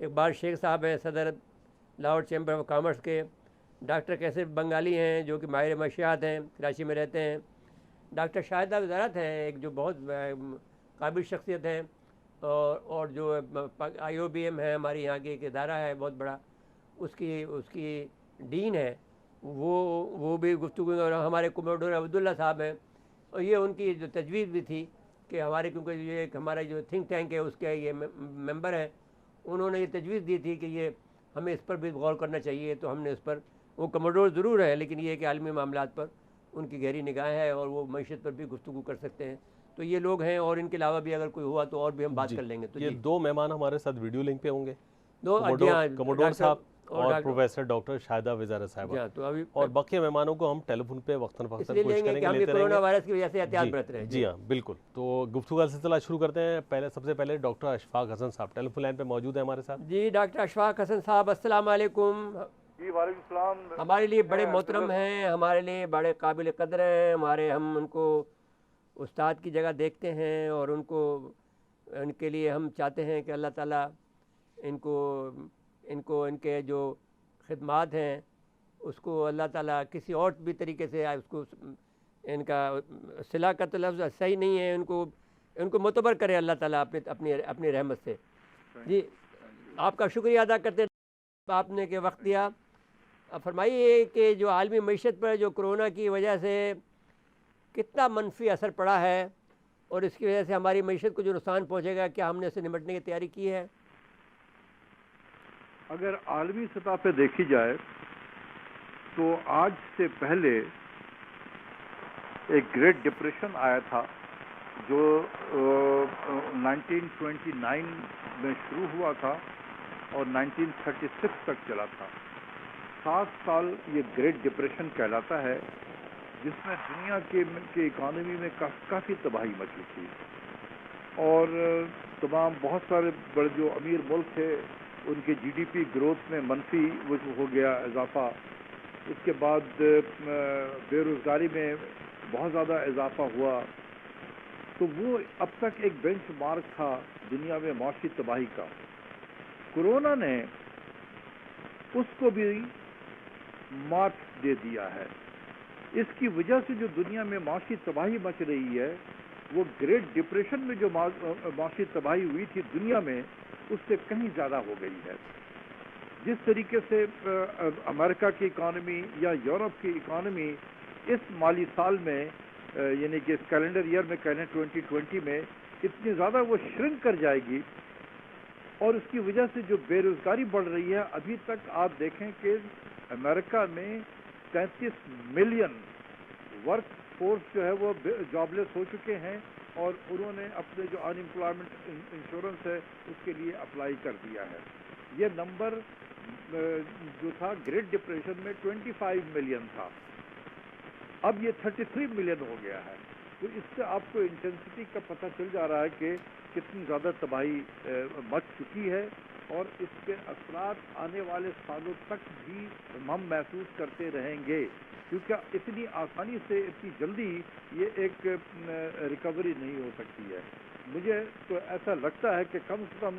اقبال شیخ صاحب ہیں صدر لاہور چیمبر آف کامرس کے، ڈاکٹر کیسر بنگالی ہیں جو کہ ماہر معاشیات ہیں، کراچی میں رہتے ہیں، ڈاکٹر شاہدہ وزارت ہیں ایک جو بہت قابل شخصیت ہیں، اور جو آئی او بی ایم ہے ہماری یہاں کی ایک ادارہ ہے بہت بڑا، اس کی ڈین ہے، وہ بھی گفتگو، اور ہمارے کوموڈور عبداللہ صاحب ہیں، اور یہ ان کی جو تجویز بھی تھی کہ ہمارے، کیونکہ یہ ایک ہمارا جو تھنک ٹینک ہے اس کے یہ ممبر ہیں، انہوں نے یہ تجویز دی تھی کہ یہ ہمیں اس پر بھی غور کرنا چاہیے، تو ہم نے اس پر، وہ کموڈور ضرور ہے لیکن یہ کہ عالمی معاملات پر ان کی گہری نگاہ ہے اور وہ معیشت پر بھی گفتگو کر سکتے ہیں، تو یہ لوگ ہیں، اور ان کے علاوہ بھی اگر کوئی ہوا تو اور بھی ہم بات کر لیں گے۔ تو یہ جی 2 مہمان ہمارے ساتھ ویڈیو لنک پہ ہوں گے، دو، جی ہاں، کموڈور صاحب اور ڈاکٹر، پروفیسر ڈاکٹر شاہدہ وزارت جی صاحبہ، ہاں، تو ابھی اور باقی مہمانوں کو ہم ٹیلی فون پہ وقتاً اس فوقتاً لیے کوشش لیں گے کریں کہ گے ہم بھی لیتے رہیں کرونا گے۔ وائرس کی وجہ سے احتیاط برت رہے ہیں۔ جی ہاں بالکل، تو گفتگو کا سلسلہ شروع کرتے ہیں۔ سب سے پہلے ڈاکٹر اشفاق حسن صاحب ٹیلی فون لائن پہ موجود ہیں ہمارے ساتھ۔ جی ڈاکٹر اشفاق حسن صاحب السلام علیکم۔ جی وعلیکم السلام۔ ہمارے لیے بڑے محترم ہیں، ہمارے لیے بڑے قابل قدر ہیں، ہم ان کو استاد کی جگہ دیکھتے ہیں، اور ان کے لیے ہم چاہتے ہیں کہ اللہ تعالیٰ ان کو ان کے جو خدمات ہیں اس کو اللہ تعالیٰ کسی اور بھی طریقے سے اس کو، ان کا صلہ کا تو لفظ صحیح نہیں ہے، ان کو معتبر کرے اللہ تعالیٰ اپنی رحمت سے۔ جی آپ کا شکریہ ادا کرتے ہیں آپ نے کہ وقت دیا۔ فرمائیے کہ جو عالمی معیشت پر جو کرونا کی وجہ سے کتنا منفی اثر پڑا ہے، اور اس کی وجہ سے ہماری معیشت کو جو نقصان پہنچے گا، کیا ہم نے اسے نمٹنے کی تیاری کی ہے؟ اگر عالمی سطح پہ دیکھی جائے تو آج سے پہلے ایک گریٹ ڈپریشن آیا تھا جو 1929 میں شروع ہوا تھا اور 1936 تک چلا تھا۔ 7 سال یہ گریٹ ڈپریشن کہلاتا ہے، جس میں دنیا کے اکانومی میں کافی تباہی مچی تھی، اور تمام بہت سارے بڑے جو امیر ملک تھے ان کے جی ڈی پی گروتھ میں منفی وہ ہو گیا اضافہ۔ اس کے بعد بے روزگاری میں بہت زیادہ اضافہ ہوا، تو وہ اب تک ایک بینچ مارک تھا دنیا میں معاشی تباہی کا۔ کورونا نے اس کو بھی مات دے دیا ہے۔ اس کی وجہ سے جو دنیا میں معاشی تباہی مچ رہی ہے، وہ گریٹ ڈپریشن میں جو معاشی تباہی ہوئی تھی دنیا میں، اس سے کہیں زیادہ ہو گئی ہے۔ جس طریقے سے امریکہ کی اکانومی یا یورپ کی اکانومی اس مالی سال میں، یعنی کہ اس کیلنڈر ایئر میں کہنے 2020 میں اتنی زیادہ وہ شرنک کر جائے گی، اور اس کی وجہ سے جو بے روزگاری بڑھ رہی ہے، ابھی تک آپ دیکھیں کہ امریکہ میں 33 ملین ورک فورس جو ہے وہ جاب لیس ہو چکے ہیں، اور انہوں نے اپنے جو ان امپلائمنٹ انشورنس ہے اس کے لیے اپلائی کر دیا ہے۔ یہ نمبر جو تھا گریٹ ڈپریشن میں 25 ملین تھا، اب یہ 33 ملین ہو گیا ہے۔ تو اس سے آپ کو انٹینسٹی کا پتہ چل جا رہا ہے کہ کتنی زیادہ تباہی مچ چکی ہے، اور اس کے اثرات آنے والے سالوں تک بھی ہم محسوس کرتے رہیں گے، کیونکہ اتنی آسانی سے اتنی جلدی یہ ایک ریکوری نہیں ہو سکتی ہے۔ مجھے تو ایسا لگتا ہے کہ کم سے کم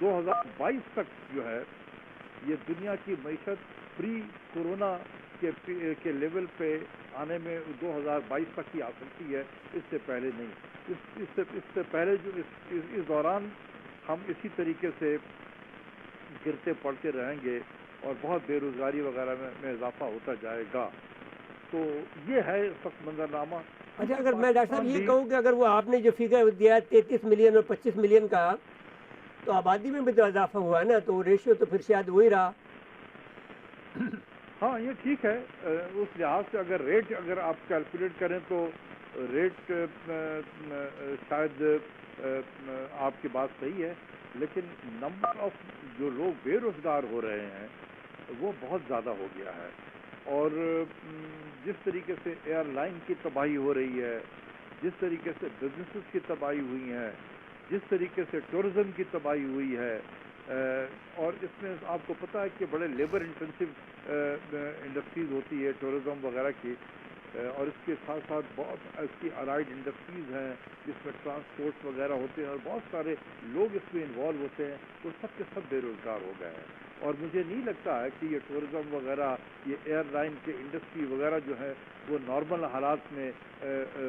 2022 تک جو ہے یہ دنیا کی معیشت پری کورونا کے لیول پہ آنے میں 2022 تک ہی آ سکتی ہے، اس سے پہلے نہیں۔ اس سے پہلے جو اس دوران ہم اسی طریقے سے گرتے پڑتے رہیں گے، اور بہت بے روزگاری وغیرہ میں اضافہ ہوتا جائے گا۔ تو یہ ہے سخت منظرنامہ۔ اچھا، اگر میں ڈاکٹر صاحب یہ کہوں کہ اگر وہ آپ نے جو فگر دیا ہے 33 ملین اور 25 ملین کا، تو آبادی میں بھی تو اضافہ ہوا ہے نا، تو ریشیو تو پھر شاید وہی رہا۔ ہاں یہ ٹھیک ہے، اس لحاظ سے اگر آپ کیلکولیٹ کریں تو ریٹ شاید آپ کی بات صحیح ہے، لیکن نمبر آف جو لوگ بے روزگار ہو رہے ہیں وہ بہت زیادہ ہو گیا ہے، اور جس طریقے سے ایئر لائن کی تباہی ہو رہی ہے، جس طریقے سے بزنسز کی تباہی ہوئی ہیں، جس طریقے سے ٹورزم کی تباہی ہوئی ہے، اور اس میں آپ کو پتہ ہے کہ بڑے لیبر انٹینسو انڈسٹریز ہوتی ہے ٹورزم وغیرہ کی، اور اس کے ساتھ ساتھ بہت اس کی الائڈ انڈسٹریز ہیں جس میں ٹرانسپورٹ وغیرہ ہوتے ہیں اور بہت سارے لوگ اس میں انوالو ہوتے ہیں، وہ سب کے سب بے روزگار ہو گئے ہیں۔ اور مجھے نہیں لگتا ہے کہ یہ ٹورزم وغیرہ، یہ ایئر لائن کے انڈسٹری وغیرہ جو ہے وہ نارمل حالات میں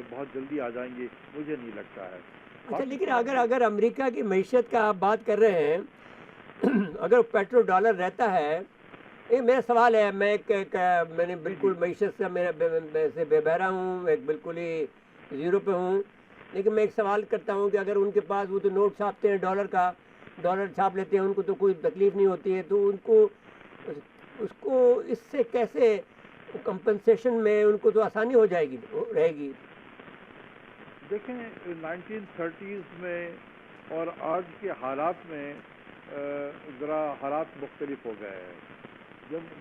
بہت جلدی آ جائیں گے، مجھے نہیں لگتا ہے۔ اچھا، لیکن اگر امریکہ کی معیشت کا آپ بات کر رہے ہیں، اگر پیٹرو ڈالر رہتا ہے، یہ میرا سوال ہے، میں نے بالکل معیشت سے میں سے بے بہرا ہوں، ایک بالکل ہی زیرو پہ ہوں، لیکن میں ایک سوال کرتا ہوں کہ اگر ان کے پاس وہ تو نوٹ چھاپتے ہیں ڈالر چھاپ لیتے ہیں، ان کو تو کوئی تکلیف نہیں ہوتی ہے، تو ان کو اس کو اس سے کیسے کمپنسیشن میں ان کو تو آسانی ہو جائے گی، رہے گی؟ دیکھیں 1930s میں اور آج کے حالات میں ذرا حالات مختلف ہو گئے ہیں۔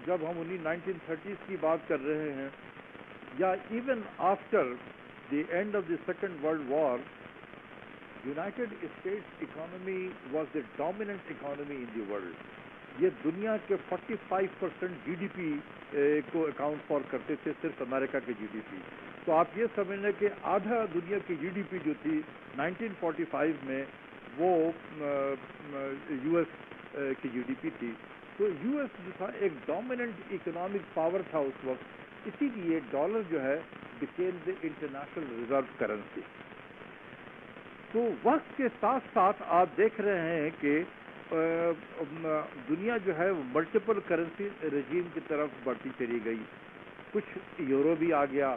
جب ہم انہیں 1930s کی بات کر رہے ہیں، یا even after the end of the second world war, United States economy was the dominant economy in the world. یہ دنیا کے 45% جی ڈی پی کو اکاؤنٹ فار کرتے تھے، صرف امریکہ کے جی ڈی پی۔ تو آپ یہ سمجھ لیں کہ آدھا دنیا کی جی ڈی پی جو تھی 1945 میں وہ یو ایس کی جی ڈی پی تھی۔ تو یو ایس جو تھا ایک ڈومیننٹ اکنامک پاور تھا اس وقت، اسی لیے ڈالر جو ہے became the international reserve currency. تو وقت کے ساتھ ساتھ آپ دیکھ رہے ہیں کہ دنیا جو ہے ملٹیپل کرنسی رجیم کی طرف بڑھتی چلی گئی۔ کچھ یورو بھی آ گیا،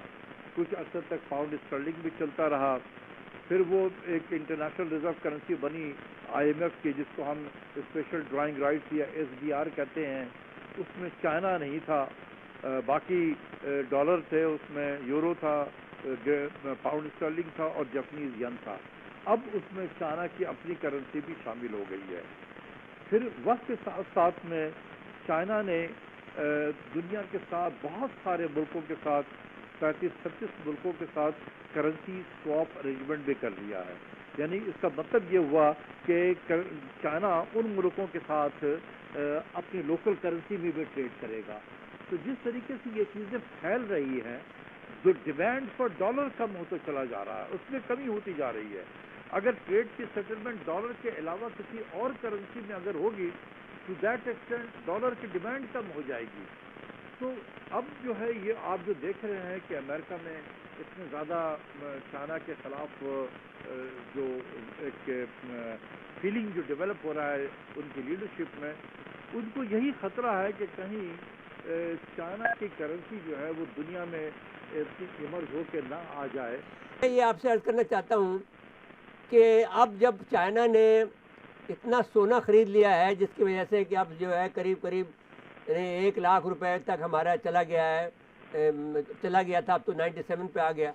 کچھ عرصے تک پاؤنڈ اسٹرلنگ بھی چلتا رہا، پھر وہ ایک انٹرنیشنل ریزرو کرنسی بنی آئی ایم ایف کی، جس کو ہم اسپیشل ڈرائنگ رائٹس یا ایس ڈی آر کہتے ہیں۔ اس میں چائنا نہیں تھا، باقی ڈالر تھے، اس میں یورو تھا، پاؤنڈ اسٹرلنگ تھا اور جاپنیز ین تھا۔ اب اس میں چائنا کی اپنی کرنسی بھی شامل ہو گئی ہے۔ پھر وقت کے ساتھ ساتھ میں چائنا نے دنیا کے ساتھ بہت سارے ملکوں کے ساتھ 35-36 ملکوں کے ساتھ کرنسی سواپ ارینجمنٹ بھی کر لیا ہے۔ یعنی اس کا مطلب یہ ہوا کہ چائنا ان ملکوں کے ساتھ اپنی لوکل کرنسی میں بھی ٹریڈ کرے گا۔ تو جس طریقے سے یہ چیزیں پھیل رہی ہیں، جو ڈیمانڈ فار ڈالر کم ہوتا چلا جا رہا ہے، اس میں کمی ہوتی جا رہی ہے۔ اگر ٹریڈ کی سیٹلمنٹ ڈالر کے علاوہ کسی اور کرنسی میں اگر ہوگی، ٹو دیٹ ایکسٹینٹ ڈالر کی ڈیمانڈ کم ہو جائے گی۔ تو اب جو ہے یہ آپ جو دیکھ رہے ہیں کہ امریکہ میں اتنے زیادہ چائنا کے خلاف جو ایک فیلنگ جو ڈیولپ ہو رہا ہے ان کی لیڈرشپ میں، ان کو یہی خطرہ ہے کہ کہیں چائنا کی کرنسی جو ہے وہ دنیا میں ایمرج ہو کے نہ آ جائے۔ میں یہ آپ سے عرض کرنا چاہتا ہوں کہ اب جب چائنا نے اتنا سونا خرید لیا ہے، جس کی وجہ سے کہ اب جو ہے قریب 1,00,000 روپے تک ہمارا چلا گیا تھا، اب تو 97 پہ آ گیا۔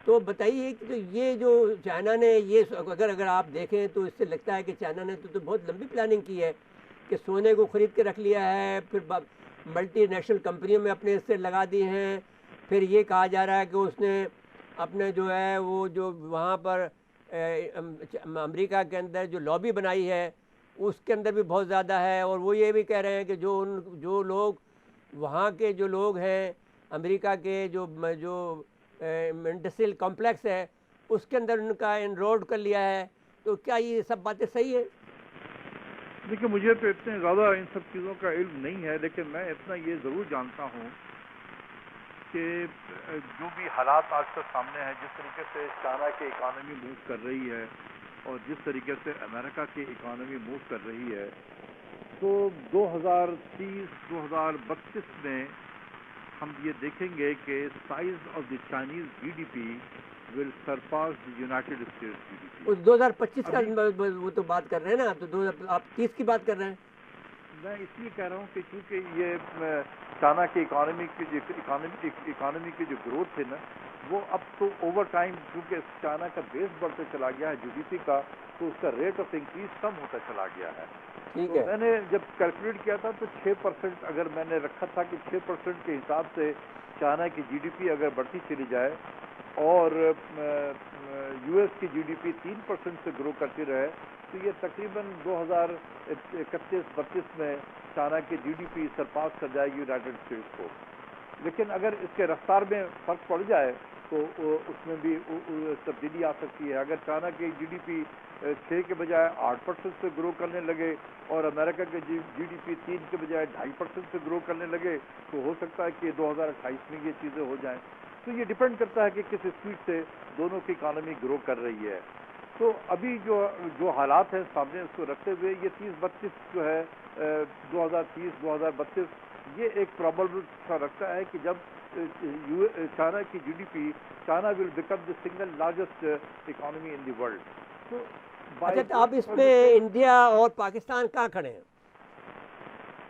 تو بتائیے کہ یہ جو چائنا نے یہ اگر آپ دیکھیں تو اس سے لگتا ہے کہ چائنا نے تو بہت لمبی پلاننگ کی ہے کہ سونے کو خرید کے رکھ لیا ہے، پھر ملٹی نیشنل کمپنیوں میں اپنے حصے لگا دیے ہیں، پھر یہ کہا جا رہا ہے کہ اس نے اپنے جو ہے وہ جو وہاں پر امریکہ کے اندر جو لابی بنائی ہے اس کے اندر بھی بہت زیادہ ہے، اور وہ یہ بھی کہہ رہے ہیں کہ جو لوگ وہاں کے جو لوگ ہیں امریکہ کے جو انڈسٹریل کمپلیکس ہے اس کے اندر ان کا انرولڈ کر لیا ہے۔ تو کیا یہ سب باتیں صحیح ہیں؟ دیکھیں مجھے تو اتنے زیادہ ان سب چیزوں کا علم نہیں ہے، لیکن میں اتنا یہ ضرور جانتا ہوں کہ جو بھی حالات آج تک سامنے ہیں، جس طریقے سے چائنا کی اکانومی موو کر رہی ہے اور جس طریقے سے امریکہ کی اکانومی موو کر رہی ہے، تو 2030-2032 میں ہم یہ دیکھیں گے کہ size of the Chinese G D P will surpass the United States G D P. 2025 کا وہ تو بات کر رہے ہیں نا، تو آپ 30 کی بات کر رہے ہیں۔ میں اس لیے کہہ رہا ہوں کہ چونکہ یہ چائنا کی اکانومی کی جو گروتھ ہے نا، وہ اب تو اوور ٹائم کیونکہ چائنا کا بیس بڑھتے چلا گیا ہے جی ڈی پی کا، تو اس کا ریٹ آف انکریز کم ہوتا چلا گیا ہے۔ تو میں نے جب کیلکولیٹ کیا تھا تو 6% اگر میں نے رکھا تھا کہ 6% کے حساب سے چائنا کی جی ڈی پی اگر بڑھتی چلی جائے اور یو ایس کی جی ڈی پی 3% سے گرو کرتی رہے، تو یہ تقریباً 2031-32 میں چائنا کی جی ڈی پی سرپاس کر جائے گی یونائٹڈ اسٹیٹس کو۔ لیکن اگر اس کے رفتار میں فرق پڑ جائے تو اس میں بھی تبدیلی آ سکتی ہے. اگر چائنا کی جی ڈی پی 6 کے بجائے 8% سے گرو کرنے لگے اور امریکہ کے جی ڈی پی 3 کے بجائے 2.5% سے گرو کرنے لگے تو ہو سکتا ہے کہ 2028 میں یہ چیزیں ہو جائیں. تو یہ ڈپینڈ کرتا ہے کہ کس اسپیڈ سے دونوں کی اکانومی گرو کر رہی ہے. تو ابھی جو حالات ہیں سامنے اس کو رکھتے ہوئے یہ 30-32 جو ہے 2030-2032 یہ ایک پرابلم سا رکھتا ہے کہ جب چائنا کی G D P China will become the single largest economy in the world. تو اچھا آپ اس میں انڈیا اور پاکستان کہاں کھڑے ہیں؟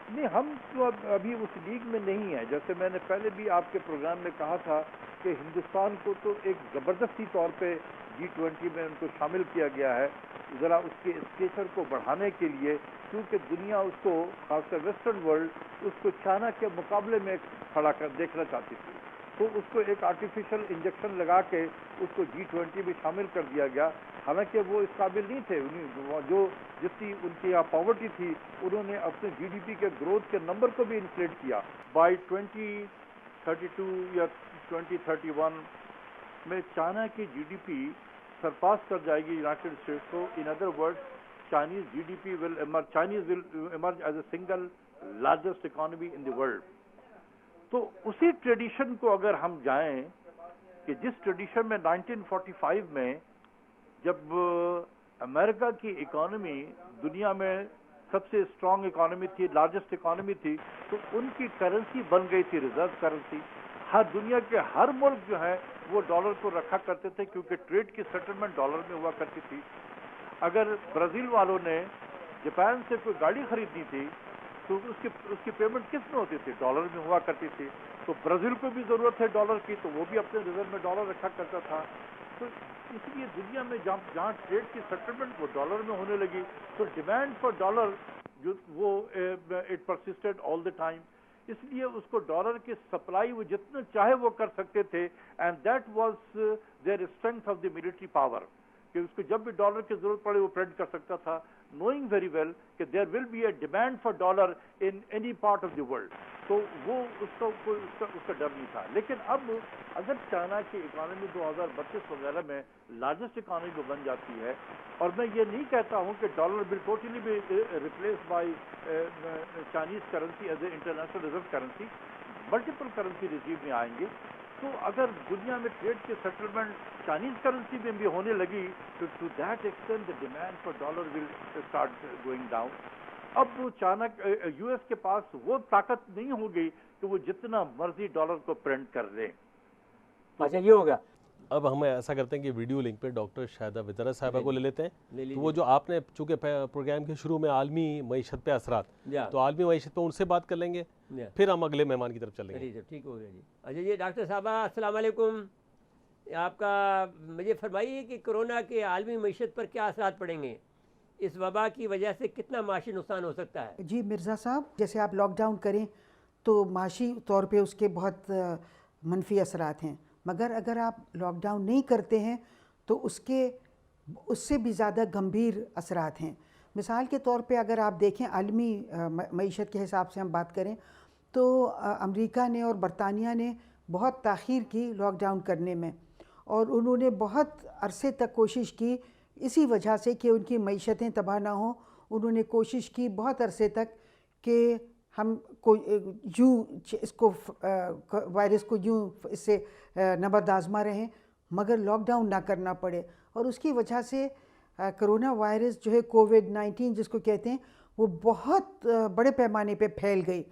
نہیں ہم تو ابھی اس لیگ میں نہیں ہیں. جیسے میں نے پہلے بھی آپ کے پروگرام میں کہا تھا کہ ہندوستان کو تو ایک زبردستی طور پہ G20 میں ان کو شامل کیا گیا ہے ذرا اس کے اسٹیچر کو بڑھانے کے لیے, کیونکہ دنیا اس کو خاص کر ویسٹرن ورلڈ اس کو چائنا کے مقابلے میں کھڑا کر دیکھنا چاہتی تھی. تو اس کو ایک آرٹیفیشل انجیکشن لگا کے اس کو G20 میں شامل کر دیا گیا. حالانکہ وہ اس قابل نہیں تھے. جو جتنی ان کی یہاں پاورٹی تھی انہوں نے اپنے جی ڈی پی کے گروتھ کے نمبر کو بھی انفلیٹ کیا. بائی 2032 یا 2031 میں چائنا کی جی ڈی پی سرپاس کر جائے گی یونائٹڈ اسٹیٹس کو. In other word Chinese G D P will emerge as a single largest economy in the world. تو اسی ٹریڈیشن کو اگر ہم جائیں کہ جس ٹریڈیشن میں 1945 میں جب امریکہ کی اکانومی دنیا میں سب سے اسٹرانگ اکانومی تھی, لارجسٹ اکانومی تھی, تو ان کی کرنسی بن گئی تھی ریزرو کرنسی. ہر دنیا کے ہر ملک جو ہے وہ ڈالر کو رکھا کرتے تھے کیونکہ ٹریڈ کی سیٹلمنٹ ڈالر میں ہوا کرتی تھی. اگر برازیل والوں نے جاپان سے کوئی گاڑی خریدنی تھی تو اس کی پیمنٹ کس میں ہوتی تھی؟ ڈالر میں ہوا کرتی تھی. تو برازیل کو بھی ضرورت ہے ڈالر کی, تو وہ بھی اپنے ریزرو میں ڈالر رکھا کرتا تھا. تو اس لیے دنیا میں جہاں ٹریڈ کی سیٹلمنٹ وہ ڈالر میں ہونے لگی تو ڈیمانڈ فار ڈالر جو وہ اٹ پرسسٹڈ آل دا ٹائم. اس لیے اس کو ڈالر کی سپلائی وہ جتنا چاہے وہ کر سکتے تھے. And that was there strength of the military power کہ اس کو جب بھی ڈالر کی ضرورت پڑے وہ پرنٹ کر سکتا تھا, knowing very well کہ there will be a demand for dollar in any part of the world. تو وہ اس کا ڈر نہیں تھا. لیکن اب اگر چائنا کی اکانومی 2032 وغیرہ میں لارجسٹ اکانومی بن جاتی ہے, اور میں یہ نہیں کہتا ہوں کہ dollar will totally be replaced by Chinese currency as a international reserve currency, multiple currency regime میں آئیں گے. تو اگر دنیا میں ٹریڈ کی سیٹلمنٹ چائنیز کرنسی میں بھی ہونے لگی تو to that extent the demand for dollar will start going down. اب چائنا یو ایس کے پاس وہ طاقت نہیں ہوگی کہ وہ جتنا مرضی ڈالر کو پرنٹ کر دیں. اچھا یہ ہوگا. اب ہم ایسا کرتے ہیں کہ ویڈیو لنک پہ ڈاکٹر شاہدہ وطرہ صاحبہ کو لے لیتے ہیں. تو وہ جو آپ نے چونکہ پروگرام کے شروع میں عالمی معیشت پہ اثرات, تو عالمی معیشت پہ ان سے بات کر لیں گے, پھر ہم اگلے مہمان کی طرف چلیں گے. ٹھیک ہو گیا جی. اچھا جی ڈاکٹر صاحبہ السلام علیکم. آپ کا مجھے فرمائیے کہ کرونا کے عالمی معیشت پر کیا اثرات پڑیں گے؟ اس وبا کی وجہ سے کتنا معاشی نقصان ہو سکتا ہے؟ جی مرزا صاحب, جیسے آپ لاک ڈاؤن کریں تو معاشی طور پہ اس کے بہت منفی اثرات ہیں, مگر اگر آپ لاک ڈاؤن نہیں کرتے ہیں تو اس سے بھی زیادہ گمبھیر اثرات ہیں. مثال کے طور پہ اگر آپ دیکھیں عالمی معیشت کے حساب سے ہم بات کریں تو امریکہ نے اور برطانیہ نے بہت تاخیر کی لاک ڈاؤن کرنے میں, اور انہوں نے بہت عرصے تک کوشش کی اسی وجہ سے کہ ان کی معیشتیں تباہ نہ ہوں. انہوں نے کوشش کی بہت عرصے تک کہ ہم کو یوں اس کو وائرس کو یوں اس سے نبرد آزما رہیں مگر لاک ڈاؤن نہ کرنا پڑے. اور اس کی وجہ سے کرونا وائرس جو ہے کووڈ-19 جس کو کہتے ہیں وہ بہت بڑے پیمانے پہ پھیل گئی,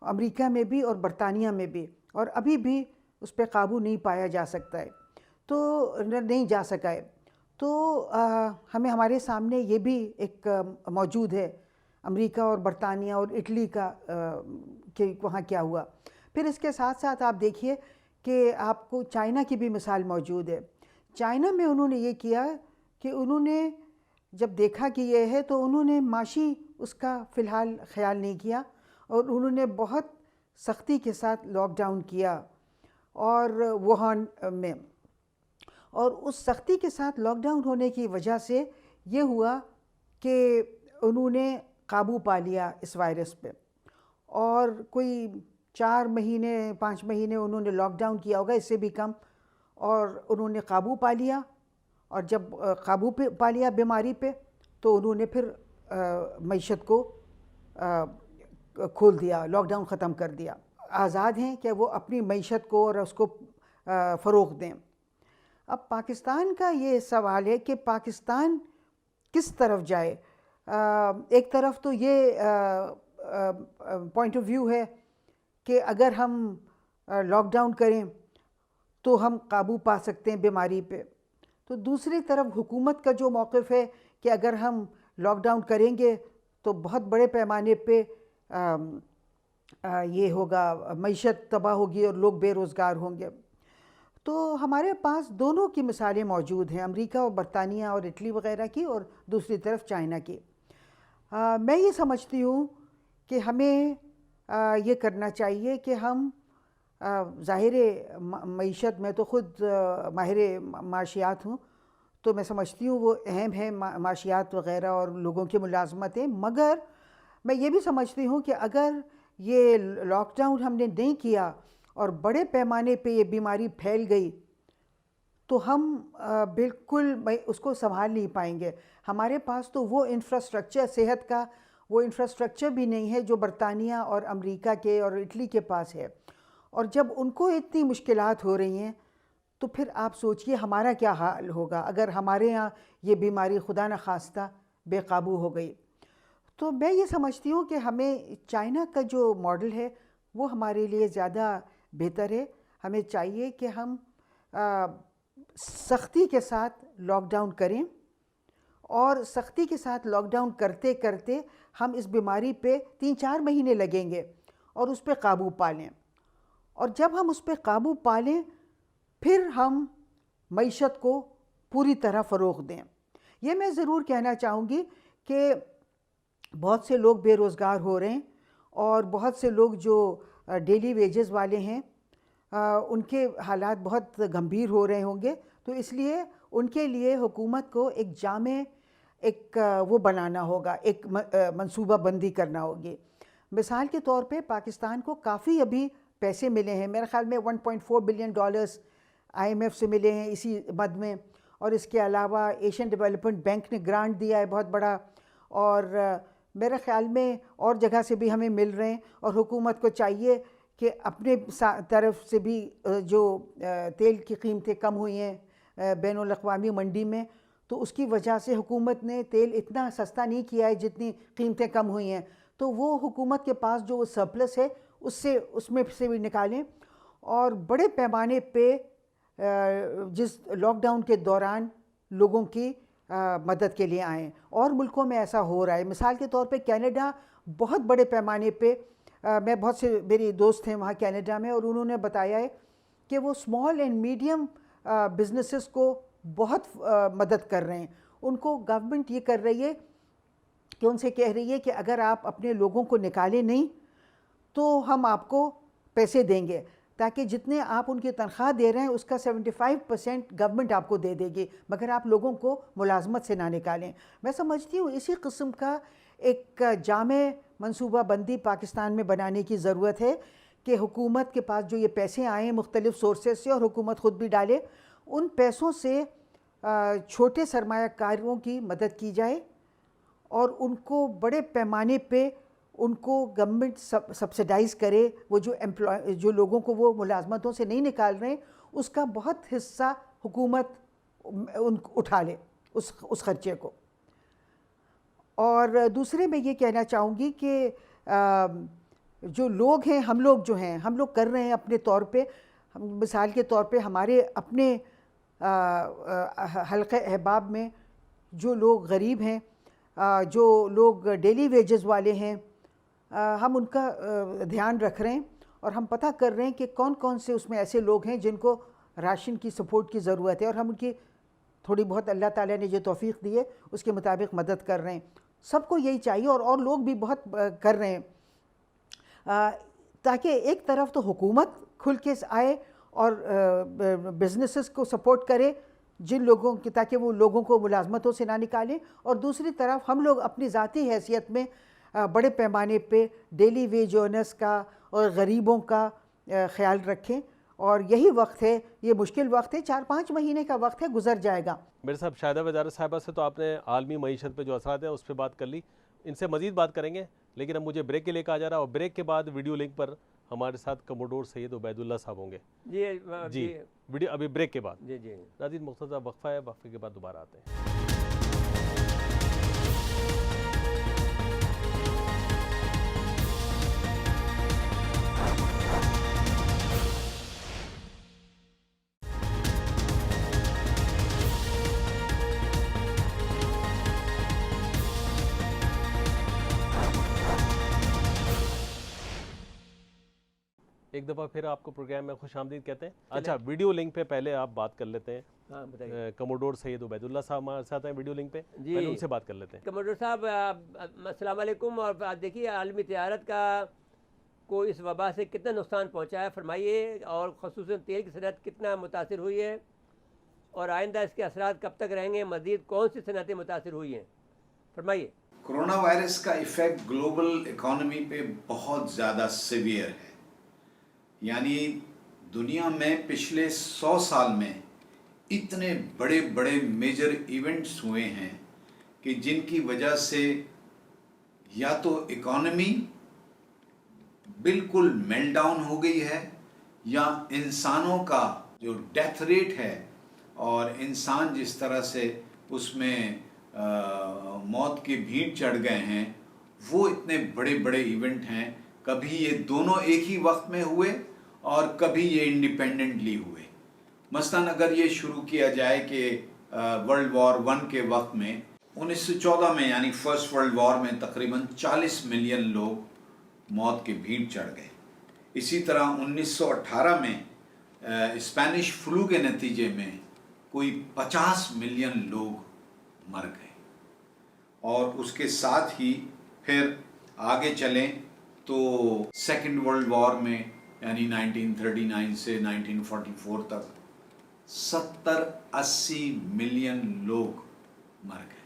امریکہ میں بھی اور برطانیہ میں بھی, اور ابھی بھی اس پہ قابو نہیں پایا جا سکتا ہے, تو نہیں جا سکا ہے. تو ہمیں ہمارے سامنے یہ بھی ایک موجود ہے امریکہ اور برطانیہ اور اٹلی کا کہ وہاں کیا ہوا. پھر اس کے ساتھ ساتھ آپ دیکھیے کہ آپ کو چائنا کی بھی مثال موجود ہے. چائنا میں انہوں نے یہ کیا کہ انہوں نے جب دیکھا کہ یہ ہے تو انہوں نے معاشی اس کا فی الحال خیال نہیں کیا, اور انہوں نے بہت سختی کے ساتھ لاک ڈاؤن کیا اور ووہان میں, اور اس سختی کے ساتھ لاک ڈاؤن ہونے کی وجہ سے یہ ہوا کہ انہوں نے قابو پا لیا اس وائرس پہ, اور کوئی 4 مہینے 5 مہینے انہوں نے لاک ڈاؤن کیا ہوگا، اس سے بھی کم، اور انہوں نے قابو پا لیا، اور جب قابو پا لیا بیماری پہ تو انہوں نے پھر معیشت کو کھول دیا، لاک ڈاؤن ختم کر دیا۔ آزاد ہیں کہ وہ اپنی معیشت کو اور اس کو فروغ دیں۔ اب پاکستان کا یہ سوال ہے کہ پاکستان کس طرف جائے۔ ایک طرف تو یہ پوائنٹ آف ویو ہے کہ اگر ہم لاک ڈاؤن کریں تو ہم قابو پا سکتے ہیں بیماری پہ، تو دوسری طرف حکومت کا جو موقف ہے کہ اگر ہم لاک ڈاؤن کریں گے تو بہت بڑے پیمانے پہ یہ ہوگا، معیشت تباہ ہوگی اور لوگ بے روزگار ہوں گے۔ تو ہمارے پاس دونوں کی مثالیں موجود ہیں، امریکہ اور برطانیہ اور اٹلی وغیرہ کی، اور دوسری طرف چائنا کی۔ میں یہ سمجھتی ہوں کہ ہمیں یہ کرنا چاہیے کہ ہم ظاہر معیشت، میں تو خود ماہر معاشیات ہوں، تو میں سمجھتی ہوں وہ اہم ہے معاشیات وغیرہ اور لوگوں کی ملازمتیں، مگر میں یہ بھی سمجھتی ہوں کہ اگر یہ لاک ڈاؤن ہم نے نہیں کیا اور بڑے پیمانے پہ یہ بیماری پھیل گئی تو ہم بالکل اس کو سنبھال نہیں پائیں گے۔ ہمارے پاس تو وہ انفراسٹرکچر، صحت کا وہ انفراسٹرکچر بھی نہیں ہے جو برطانیہ اور امریکہ کے اور اٹلی کے پاس ہے، اور جب ان کو اتنی مشکلات ہو رہی ہیں تو پھر آپ سوچئے ہمارا کیا حال ہوگا اگر ہمارے ہاں یہ بیماری خدا نخواستہ بے قابو ہو گئی۔ تو میں یہ سمجھتی ہوں کہ ہمیں چائنا کا جو ماڈل ہے وہ ہمارے لیے زیادہ بہتر ہے۔ ہمیں چاہیے کہ ہم سختی کے ساتھ لاک ڈاؤن کریں، اور سختی کے ساتھ لاک ڈاؤن کرتے کرتے ہم اس بیماری پہ 3-4 مہینے لگیں گے اور اس پہ قابو پا لیں، اور جب ہم اس پہ قابو پا لیں پھر ہم معیشت کو پوری طرح فروغ دیں۔ یہ میں ضرور کہنا چاہوں گی کہ بہت سے لوگ بے روزگار ہو رہے ہیں، اور بہت سے لوگ جو ڈیلی ویجز والے ہیں ان کے حالات بہت گمبھیر ہو رہے ہوں گے، تو اس لیے ان کے لیے حکومت کو ایک جامع وہ بنانا ہوگا، ایک منصوبہ بندی کرنا ہوگی۔ مثال کے طور پہ پاکستان کو کافی ابھی پیسے ملے ہیں، میرے خیال میں $1.4 بلین IMF سے ملے ہیں اسی مد میں، اور اس کے علاوہ ایشین ڈیولپمنٹ بینک نے گرانٹ دیا ہے بہت بڑا، اور میرے خیال میں اور جگہ سے بھی ہمیں مل رہے ہیں، اور حکومت کو چاہیے کہ اپنے طرف سے بھی جو تیل کی قیمتیں کم ہوئی ہیں بین الاقوامی منڈی میں، تو اس کی وجہ سے حکومت نے تیل اتنا سستا نہیں کیا ہے جتنی قیمتیں کم ہوئی ہیں، تو وہ حکومت کے پاس جو سرپلس ہے اس میں سے بھی نکالیں، اور بڑے پیمانے پہ جس لاک ڈاؤن کے دوران لوگوں کی مدد کے لیے آئیں۔ اور ملکوں میں ایسا ہو رہا ہے، مثال کے طور پہ کینیڈا بہت بڑے پیمانے پہ، میں بہت سے میری دوست ہیں وہاں کینیڈا میں، اور انہوں نے بتایا ہے کہ وہ اسمال اینڈ میڈیم بزنسز کو بہت مدد کر رہے ہیں۔ ان کو گورنمنٹ یہ کر رہی ہے کہ ان سے کہہ رہی ہے کہ اگر آپ اپنے لوگوں کو نکالیں نہیں تو ہم آپ کو پیسے دیں گے، تاکہ جتنے آپ ان کی تنخواہ دے رہے ہیں اس کا 75% گورنمنٹ آپ کو دے دے گی، مگر آپ لوگوں کو ملازمت سے نہ نکالیں۔ میں سمجھتی ہوں اسی قسم کا ایک جامع منصوبہ بندی پاکستان میں بنانے کی ضرورت ہے کہ حکومت کے پاس جو یہ پیسے آئیں مختلف سورسز سے، اور حکومت خود بھی ڈالے، ان پیسوں سے چھوٹے سرمایہ کاروں کی مدد کی جائے، اور ان کو بڑے پیمانے پہ ان کو گورنمنٹ سبسیڈائز کرے، وہ جو لوگوں کو وہ ملازمتوں سے نہیں نکال رہے ہیں اس کا بہت حصہ حکومت اٹھا لے اس خرچے کو۔ اور دوسرے میں یہ کہنا چاہوں گی کہ جو لوگ ہیں، ہم لوگ کر رہے ہیں اپنے طور پہ، مثال کے طور پہ ہمارے اپنے حلقہ احباب میں جو لوگ غریب ہیں، جو لوگ ڈیلی ویجز والے ہیں، ہم ان کا دھیان رکھ رہے ہیں، اور ہم پتہ کر رہے ہیں کہ کون کون سے اس میں ایسے لوگ ہیں جن کو راشن کی سپورٹ کی ضرورت ہے، اور ہم ان کی تھوڑی بہت اللہ تعالیٰ نے جو توفیق دی ہے اس کے مطابق مدد کر رہے ہیں۔ سب کو یہی چاہیے، اور لوگ بھی بہت کر رہے ہیں، تاکہ ایک طرف تو حکومت کھل کے آئے اور بزنسز کو سپورٹ کرے جن لوگوں کی، تاکہ وہ لوگوں کو ملازمتوں سے نہ نکالیں، اور دوسری طرف ہم لوگ اپنی ذاتی حیثیت میں بڑے پیمانے پہ ڈیلی ویج ارنرز کا اور غریبوں کا خیال رکھیں، اور یہی وقت ہے، یہ مشکل وقت ہے، 4-5 مہینے کا وقت ہے، گزر جائے گا۔ میرے صاحب شاہدہ وزارت صاحبہ سے تو آپ نے عالمی معیشت پہ جو اثرات ہیں اس پہ بات کر لی، ان سے مزید بات کریں گے، لیکن اب مجھے بریک کے لیے کہا جا رہا ہے، اور بریک کے بعد ویڈیو لنک پر ہمارے ساتھ کموڈور سید عبید اللہ صاحب ہوں گے۔ جی ویڈیو ابھی بریک کے بعد۔ جی ناظرین مختصر وقفہ ہے، وقفے کے بعد دوبارہ آتے ہیں۔ ایک دفعہ پھر آپ کو پروگرام میں خوش آمدید کہتے ہیں۔ اچھا ویڈیو لنک پہ پہلے آپ بات کر لیتے ہیں، کموڈور سید عبید اللہ صاحب ہمارے ساتھ ہیں ویڈیو لنک پہ، پہلے ان سے بات کر لیتے ہیں۔ کموڈور صاحب السلام علیکم، اور دیکھیے عالمی تجارت کا کو اس وبا سے کتنا نقصان پہنچا ہے فرمائیے، اور خصوصاً تیل کی صنعت کتنا متاثر ہوئی ہے، اور آئندہ اس کے اثرات کب تک رہیں گے، مزید کون سی صنعتیں متاثر ہوئی ہیں، فرمائیے۔ کرونا وائرس کا ایفیکٹ گلوبل اکانومی پہ بہت زیادہ سیویئر ہے، یعنی دنیا میں پچھلے 100 سال میں اتنے بڑے بڑے میجر ایونٹس ہوئے ہیں کہ جن کی وجہ سے یا تو اکانومی بالکل میلٹ ڈاؤن ہو گئی ہے، یا انسانوں کا جو ڈیتھ ریٹ ہے اور انسان جس طرح سے اس میں موت کی بھیٹ چڑھ گئے ہیں، وہ اتنے بڑے بڑے ایونٹ ہیں۔ کبھی یہ دونوں ایک ہی وقت میں ہوئے اور کبھی یہ انڈیپینڈنٹلی ہوئے۔ مثلاً اگر یہ شروع کیا جائے کہ ورلڈ وار 1 کے وقت میں 1914 میں یعنی فرسٹ ورلڈ وار میں تقریباً 40 ملین لوگ موت کی بھیٹ چڑھ گئے۔ اسی طرح 1918 میں اسپینش فلو کے نتیجے میں کوئی 50 ملین لوگ مر گئے، اور اس کے ساتھ ہی پھر آگے چلیں تو سیکنڈ ورلڈ وار میں یعنی 1939 سے 1944 تک 70-80 ملین لوگ مر گئے،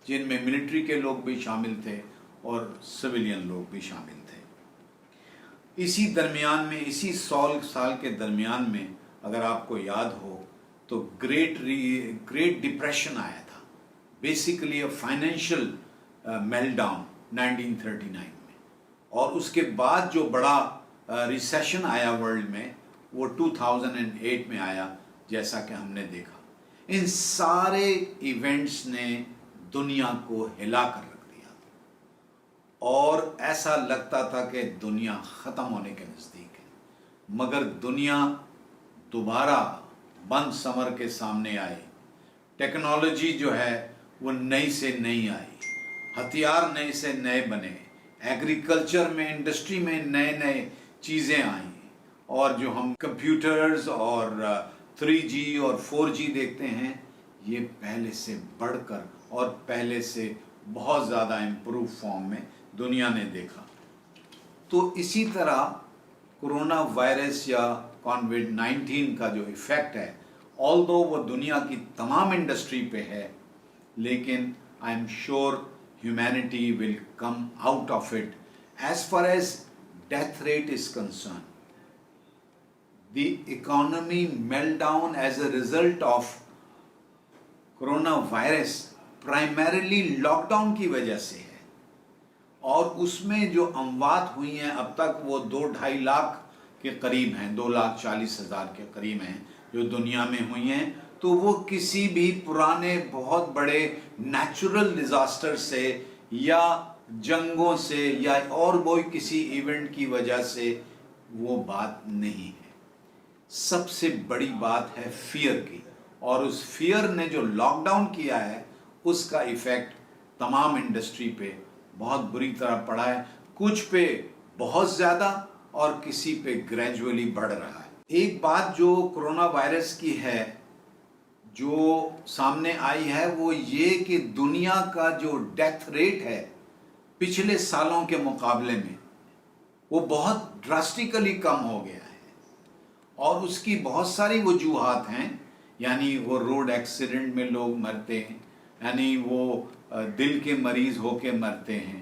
جن میں ملٹری کے لوگ بھی شامل تھے اور سویلین لوگ بھی شامل تھے۔ اسی درمیان میں، اسی 100 سال کے درمیان میں اگر آپ کو یاد ہو تو گریٹ ڈپریشن آیا تھا، بیسیکلی فائنینشیل میلٹ ڈاؤن 1939 میں، اور اس کے بعد جو بڑا ریسیشن آیا ورلڈ میں وہ 2008 میں آیا، جیسا کہ ہم نے دیکھا۔ ان سارے ایونٹس نے دنیا کو ہلا کر رکھ دیا، اور ایسا لگتا تھا کہ دنیا ختم ہونے کے نزدیک ہے، مگر دنیا دوبارہ بند سمر کے سامنے آئی۔ ٹیکنالوجی جو ہے وہ نئی سے نئی آئی، ہتھیار نئے سے نئے بنے، ایگریکلچر میں، انڈسٹری میں نئے نئے چیزیں آئیں، اور جو ہم کمپیوٹرز اور 3G اور 4G دیکھتے ہیں، یہ پہلے سے بڑھ کر اور پہلے سے بہت زیادہ امپروو فارم میں دنیا نے دیکھا۔ تو اسی طرح کرونا وائرس یا کووڈ-19 کا جو ایفیکٹ ہے، آلدو وہ دنیا کی تمام انڈسٹری پہ ہے، لیکن I am sure humanity will come out of it. As far as death rate is concerned, the economy meltdown as a result of coronavirus primarily lockdown کی وجہ سے ہے، اور اس میں جو اموات ہوئی ہیں اب تک وہ 2-2.5 لاکھ کے قریب ہیں، 2,40,000 کے قریب ہیں جو دنیا میں ہوئی ہیں۔ تو وہ کسی بھی پرانے بہت بڑے نیچرل ڈیزاسٹر سے یا جنگوں سے یا اور کوئی کسی ایونٹ کی وجہ سے وہ بات نہیں ہے۔ سب سے بڑی بات ہے فیئر کی، اور اس فیئر نے جو لاک ڈاؤن کیا ہے اس کا ایفیکٹ تمام انڈسٹری پہ بہت بری طرح پڑا ہے، کچھ پہ بہت زیادہ اور کسی پہ گریجولی بڑھ رہا ہے۔ ایک بات جو کرونا وائرس کی ہے جو سامنے آئی ہے وہ یہ کہ دنیا کا جو ڈیتھ ریٹ ہے پچھلے سالوں کے مقابلے میں وہ بہت ڈراسٹیکلی کم ہو گیا ہے، اور اس کی بہت ساری وجوہات ہیں، یعنی وہ روڈ ایکسیڈنٹ میں لوگ مرتے ہیں، یعنی وہ دل کے مریض ہو کے مرتے ہیں،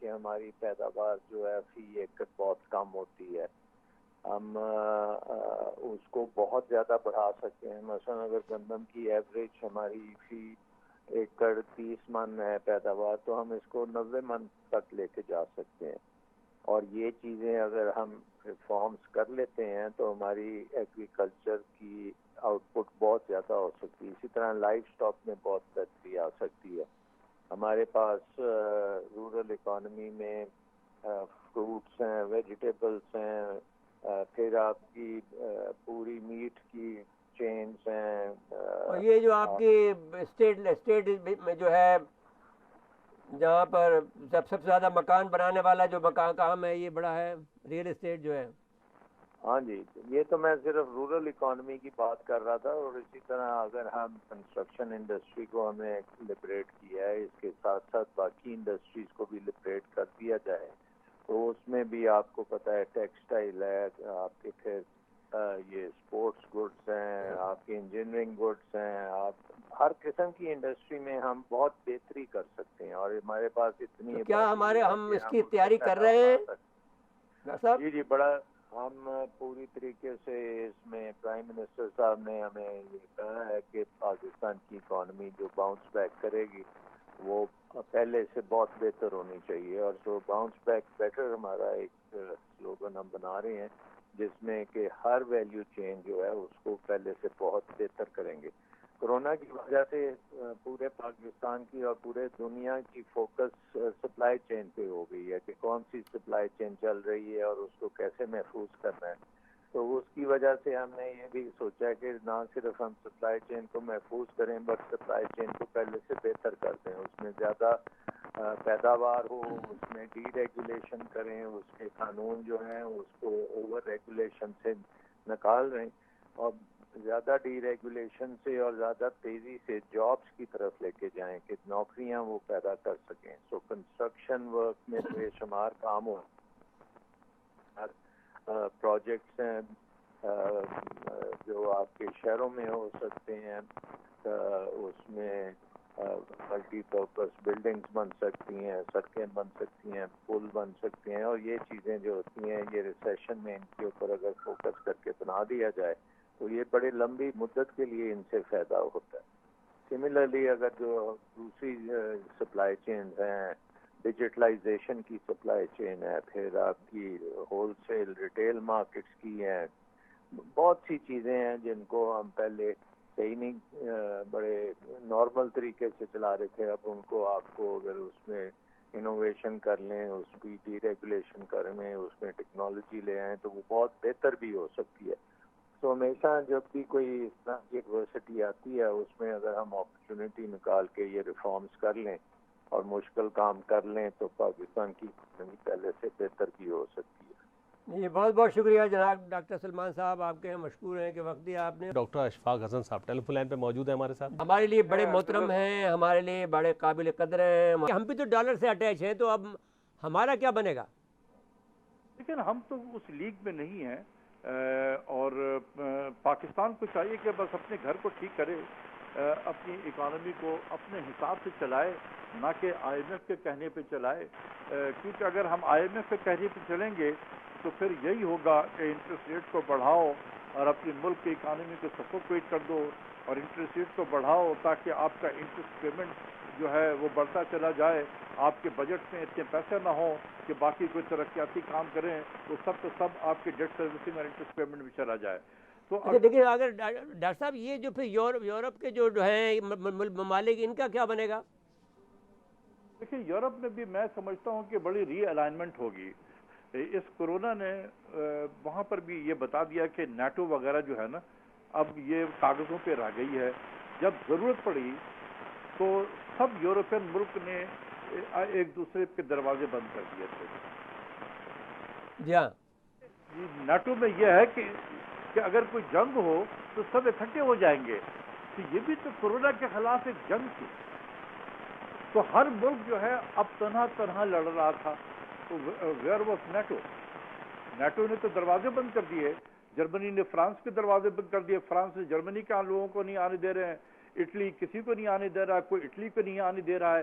کہ ہماری پیداوار جو ہے فی ایکڑ بہت کم ہوتی ہے. ہم اس کو بہت زیادہ بڑھا سکتے ہیں. مثلا اگر گندم کی ایوریج ہماری فی ایکڑ 30 من ہے پیداوار, تو ہم اس کو 90 من تک لے کے جا سکتے ہیں. اور یہ چیزیں اگر ہم ریفارمز کر لیتے ہیں تو ہماری ایگریکلچر کی آؤٹ پٹ بہت زیادہ ہو سکتی ہے. اسی طرح لائف اسٹاک میں بہت بہتری آ سکتی ہے. ہمارے پاس رورل اکانومی میں فروٹس ہیں, ویجیٹیبلس ہیں, پھر آپ کی پوری میٹ کی چینز ہیں. اور یہ جو آپ کی اسٹیٹ میں جو ہے جہاں پر سب سے زیادہ مکان بنانے والا جو مکان کام ہے یہ بڑا ہے ریئل اسٹیٹ جو ہے. ہاں جی, یہ تو میں صرف رورل اکانومی کی بات کر رہا تھا. اور اسی طرح اگر ہم کنسٹرکشن انڈسٹری کو ہمیں لبریٹ کیا ہے, اس کے ساتھ ساتھ باقی انڈسٹریز کو بھی لبریٹ کر دیا جائے, تو اس میں بھی آپ کو پتہ ہے ٹیکسٹائل ہے, آپ کے پھر یہ اسپورٹس گڈس ہیں, آپ کے انجینئرنگ گڈس ہیں, آپ ہر قسم کی انڈسٹری میں ہم بہت بہتری کر سکتے ہیں. اور ہمارے پاس اتنی کیا ہم اس کی تیاری کر رہے ہیں؟ جی بڑا ہم پوری طریقے سے اس میں پرائم منسٹر صاحب نے ہمیں یہ کہا ہے کہ پاکستان کی اکانومی جو باؤنس بیک کرے گی وہ پہلے سے بہت بہتر ہونی چاہیے. اور جو باؤنس بیک بیٹر ہمارا ایک سلوگن ہم بنا رہے ہیں, جس میں کہ ہر ویلیو چین جو ہے اس کو پہلے سے بہت بہتر کریں گے. کورونا کی وجہ سے پورے پاکستان کی اور پورے دنیا کی فوکس سپلائی چین پہ ہو گئی ہے کہ کون سی سپلائی چین چل رہی ہے اور اس کو کیسے محفوظ کرنا ہے. تو اس کی وجہ سے ہم نے یہ بھی سوچا کہ نہ صرف ہم سپلائی چین کو محفوظ کریں بٹ سپلائی چین کو پہلے سے بہتر کر دیں, اس میں زیادہ پیداوار ہو, اس میں ڈی ریگولیشن کریں, اس کے قانون جو ہیں اس کو اوور ریگولیشن سے نکال رہے ہیں اور زیادہ ڈی ریگولیشن سے اور زیادہ تیزی سے جابس کی طرف لے کے جائیں کہ نوکریاں وہ پیدا کر سکیں. سو کنسٹرکشن ورک میں بے شمار کام ہو, پروجیکٹس ہیں جو آپ کے شہروں میں ہو سکتے ہیں, اس میں ملٹی پرپز بلڈنگز بن سکتی ہیں, سڑکیں بن سکتی ہیں, پل بن سکتے ہیں. اور یہ چیزیں جو ہوتی ہیں یہ ریسیشن میں ان کے اوپر اگر فوکس کر کے بنا دیا جائے تو یہ بڑی لمبی مدت کے لیے ان سے فائدہ ہوتا ہے. سملرلی اگر جو دوسری سپلائی چینز ہیں, ڈیجیٹلائزیشن کی سپلائی چین ہے, پھر آپ کی ہول سیل ریٹیل مارکیٹس کی ہیں, بہت سی چیزیں ہیں جن کو ہم پہلے صحیح نہیں بڑے نارمل طریقے سے چلا رہے تھے. اب ان کو آپ کو اگر اس میں انوویشن کر لیں, اس کی ڈی ریگولیشن کر لیں, اس میں ٹیکنالوجی لے آئیں تو وہ بہت بہتر بھی ہو سکتی ہے. تو ہمیشہ جب بھی کوئی اس طرح کی ایڈورسٹی آتی ہے اس میں اگر ہم اپرچونٹی نکال کے یہ ریفارمز کر لیں اور مشکل کام کر لیں تو پاکستان کی اکانومی پہلے سے بہتر بھی ہو سکتی ہے. جی بہت بہت شکریہ جناب ڈاکٹر سلمان صاحب, آپ کے مشکور ہیں کہ وقت دیا آپ نے. ڈاکٹر اشفاق حسن صاحب ٹیلی فون لائن پہ موجود ہیں ہمارے ساتھ. ہمارے لیے بڑے محترم ہیں, ہمارے لیے بڑے قابل قدر ہیں. ہم بھی تو ڈالر سے اٹیچ ہیں, تو اب ہمارا کیا بنے گا؟ لیکن ہم تو اس لیگ میں نہیں ہیں, اور پاکستان کو چاہیے کہ بس اپنے گھر کو ٹھیک کرے, اپنی اکانومی کو اپنے حساب سے چلائے, نہ کہ آئی ایم ایف کے کہنے پہ چلائے. کیونکہ اگر ہم آئی ایم ایف کے کہنے پہ چلیں گے تو پھر یہی ہوگا کہ انٹرسٹ ریٹ کو بڑھاؤ اور اپنی ملک کی اکانومی کو سفوکیٹ کر دو, اور انٹرسٹ ریٹ کو بڑھاؤ تاکہ آپ کا انٹرسٹ پیمنٹ جو ہے وہ بڑھتا چلا جائے, آپ کے بجٹ میں اتنے پیسے نہ ہوں کہ باقی کوئی ترقیاتی کام کریں, وہ سب آپ کے ڈیٹ سروسنگ اور انٹرسٹ پیمنٹ میں چلا جائے. تو دیکھیں اگر ڈاکٹر صاحب یہ جو پھر یورپ کے جو ہیں ممالک, ان کا کیا بنے گا؟ دیکھیے یورپ میں بھی میں سمجھتا ہوں کہ بڑی ری الائنمنٹ ہوگی. اس کورونا نے وہاں پر بھی یہ بتا دیا کہ نیٹو وغیرہ جو ہے نا اب یہ کاغذوں پہ رہ گئی ہے. جب ضرورت پڑی تو سب یورپین ملک نے ایک دوسرے کے دروازے بند کر دیے تھے. جی ہاں, نیٹو میں یہ ہے کہ اگر کوئی جنگ ہو تو سب اکٹھے ہو جائیں گے. تو یہ بھی تو کورونا کے خلاف ایک جنگ تھی. تو ہر ملک جو ہے اب تنہا لڑ رہا تھا. تو ویئر واز نیٹو؟ نیٹو نے تو دروازے بند کر دیے. جرمنی نے فرانس کے دروازے بند کر دیے, فرانس نے جرمنی کے لوگوں کو نہیں آنے دے رہے ہیں, اٹلی کسی کو نہیں آنے دے رہا, کوئی اٹلی کو نہیں آنے دے رہا ہے.